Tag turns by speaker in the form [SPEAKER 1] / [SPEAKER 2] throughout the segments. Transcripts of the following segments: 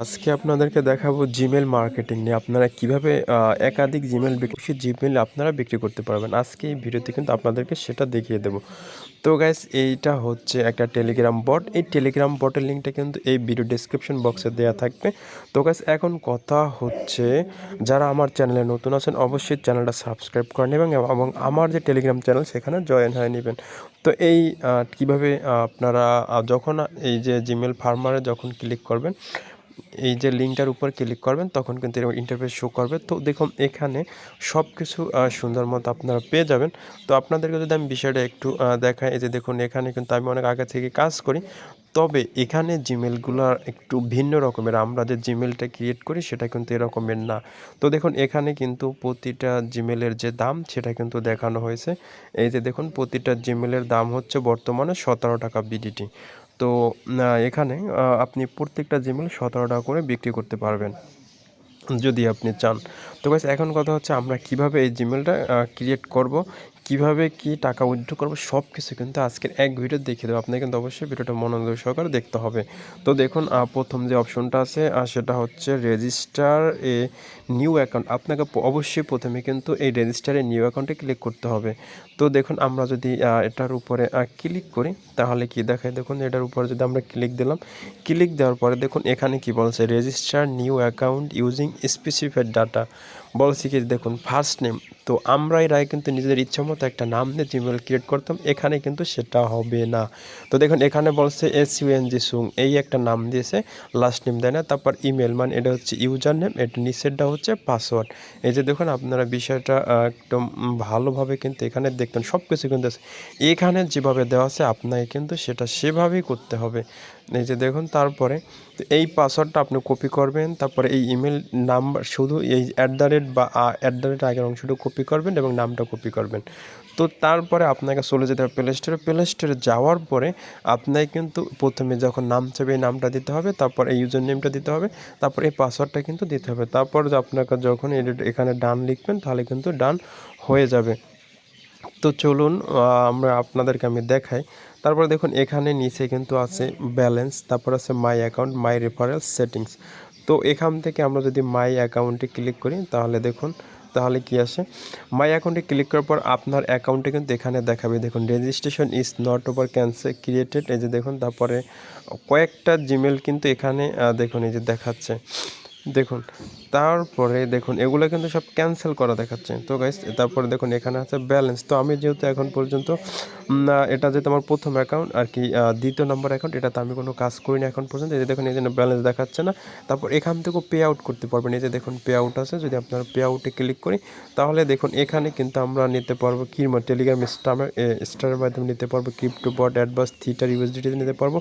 [SPEAKER 1] আজকে আপনাদেরকে দেখাবো জিমেল মার্কেটিং নিয়ে আপনারা কিভাবে একাধিক জিমেল আপনারা বিক্রি করতে পারবেন। আজকে এই ভিডিওতে কিন্তু আপনাদেরকে সেটা দেখিয়ে দেব। তো গাইস এইটা হচ্ছে একটা টেলিগ্রাম বট। এই টেলিগ্রাম বটের লিঙ্কটা কিন্তু এই ভিডিও ডেসক্রিপশন বক্সে দেওয়া থাকবে। তো গাইস এখন কথা হচ্ছে, যারা আমার চ্যানেলে নতুন আছেন অবশ্যই চ্যানেলটা সাবস্ক্রাইব করে নেবেন এবং আমার যে টেলিগ্রাম চ্যানেল সেখানে জয়েন হয়ে নেবেন। তো এই কিভাবে আপনারা যখন এই যে জিমেল ফার্মারে যখন ক্লিক করবেন, এই যে লিঙ্কটার উপর ক্লিক করবেন তখন কিন্তু এরকম ইন্টারফেস শো করবে। তো দেখুন এখানে সব কিছু সুন্দর মতো আপনারা পেয়ে যাবেন। তো আপনাদেরকে যদি আমি বিষয়টা একটু দেখাই, এই যে দেখুন এখানে কিন্তু আমি অনেক আগে থেকে কাজ করি, তবে এখানে জিমেলগুলো একটু ভিন্ন রকমের। আমরা যে জিমেলটা ক্রিয়েট করি সেটা কিন্তু এরকমের না। তো দেখুন এখানে কিন্তু প্রতিটা জিমেলের যে দাম সেটা কিন্তু দেখানো হয়েছে। এই যে দেখুন প্রতিটা জিমেলের দাম হচ্ছে বর্তমানে 17 টাকা বিডিটি। তো এখানে আপনি প্রত্যেকটা জিমেল 17 টাকা করে বিক্রি করতে পারবেন যদি আপনি চান। তো গাইস এখন কথা হচ্ছে আমরা কিভাবে এই জিমেলটা ক্রিয়েট করব, কিভাবে কি টাকা উইথড্র করব, সব কিছু কিন্তু আজকের এক ভিডিও দেখিয়ে দেবো। আপনাকে কিন্তু অবশ্যই ভিডিওটা মনোযোগ সহকারে দেখতে হবে। তো দেখুন প্রথম যে অপশনটা আছে সেটা হচ্ছে রেজিস্টার এ নিউ অ্যাকাউন্ট। আপনাকে অবশ্যই প্রথমে কিন্তু এই রেজিস্টারে নিউ অ্যাকাউন্টে ক্লিক করতে হবে। তো দেখুন আমরা যদি এটার উপরে ক্লিক করি তাহলে কি দেখায়, দেখুন এটার উপরে যদি আমরা ক্লিক দিলাম, ক্লিক দেওয়ার পরে দেখুন এখানে কি বলছে, register new account using specified data. বলছি কি দেখুন ফার্স্ট নেম। তো আমরা এর আগে কিন্তু নিজেদের ইচ্ছা মতো একটা নাম দিয়ে জিমেল ক্রিয়েট করতাম, এখানে কিন্তু সেটা হবে না। তো দেখুন এখানে বলছে SUNG সুং, এই একটা নাম দিয়েছে, লাস্ট নেম দেয় না। তারপর ইমেল, মানে এটা হচ্ছে ইউজার নেম, এটা নিচেরটা হচ্ছে পাসওয়ার্ড। এই যে দেখুন আপনারা বিষয়টা একদম ভালোভাবে কিন্তু এখানে দেখতেন সব কিছু কিন্তু আছে এখানে যেভাবে দেওয়া আছে, আপনাকে কিন্তু সেটা সেভাবেই করতে হবে। এই যে দেখুন তারপরে এই পাসওয়ার্ডটা আপনি কপি করবেন, তারপরে এই ইমেল নাম্বার শুধু এই @ বা আগের অংশটা কপি করবেন এবং নামটা কপি করবেন। তো তারপরে আপনাকে চলে যেতে হবে প্লে স্টোরে যাওয়ার পরে আপনাকে কিন্তু প্রথমে যখন নাম চাইবে এই নামটা দিতে হবে, তারপর এই ইউজার নেমটা দিতে হবে, তারপর এই পাসওয়ার্ডটা কিন্তু দিতে হবে। তারপর আপনাকে যখন এখানে ডান লিখবেন তাহলে কিন্তু ডান হয়ে যাবে। তো চলুন আমরা আপনাদেরকে আমি দেখাই। তারপরে দেখুন এখানে নিচে কিন্তু আছে ব্যালেন্স, তারপর আছে my account, my referral settings. তো এখান থেকে আমরা যদি মাই অ্যাকাউন্টে ক্লিক করি তাহলে দেখুন, তাহলে কি আসে, মাই অ্যাকাউন্টে ক্লিক করার পর আপনার অ্যাকাউন্টে কিন্তু এখানে দেখাবে, দেখুন registration is not over cancel created. এই যে দেখুন তারপরে কয়েকটা জিমেল কিন্তু এখানে দেখুন এই যে দেখাচ্ছে, দেখুন তারপরে দেখুন এগুলো কিন্তু সব ক্যান্সেল করা দেখাচ্ছে। তো গাইস তারপরে দেখুন এখানে আছে ব্যালেন্স। তো আমি যেহেতু এখন পর্যন্ত এটা যেহেতু আমার প্রথম অ্যাকাউন্ট আর কি, দ্বিতীয় নম্বর অ্যাকাউন্ট, এটাতে আমি কোনো কাজ করিনি এখন পর্যন্ত। এই যে দেখুন এই জন্য ব্যালেন্স দেখাচ্ছে না। তারপর এখান থেকেও পে আউট করতে পারবেন, এই যে দেখুন পে আউট আছে, যদি আপনারা পে আউটে ক্লিক করি তাহলে দেখুন এখানে কিন্তু আমরা নিতে পারবো কি টেলিগ্রাম স্টারের মাধ্যমে নিতে পারবো, ক্রিপ্টো বট, অ্যাডভান্স, থিটার, ইউএসডিটি নিতে পারবো,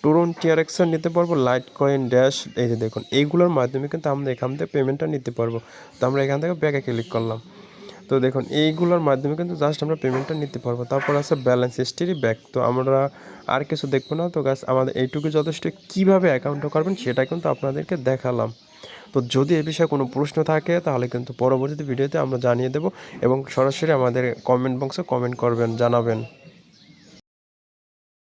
[SPEAKER 1] টুরন টিআরএক্সের নিতে পারবো, লাইট কয়েন, ড্যাশ। এই যে দেখুন এইগুলোর মাধ্যমে কিন্তু আমরা এখান থেকে পেমেন্টটা নিতে পারবো। তো আমরা এখান থেকে ব্যাকে ক্লিক করলাম। তো দেখুন এইগুলোর মাধ্যমে কিন্তু জাস্ট আমরা পেমেন্টটা নিতে পারবো। তারপর আছে ব্যালেন্স হিস্ট্রি, ব্যাক। তো আমরা আর কিছু দেখবো না। তো গাছ আমাদের এইটুকু যথেষ্ট। কীভাবে অ্যাকাউন্টটা করবেন সেটা কিন্তু আপনাদেরকে দেখালাম। তো যদি এ বিষয়ে কোনো প্রশ্ন থাকে তাহলে কিন্তু পরবর্তী ভিডিওতে আমরা জানিয়ে দেব এবং সরাসরি আমাদের কমেন্ট বক্সে কমেন্ট করবেন, জানাবেন।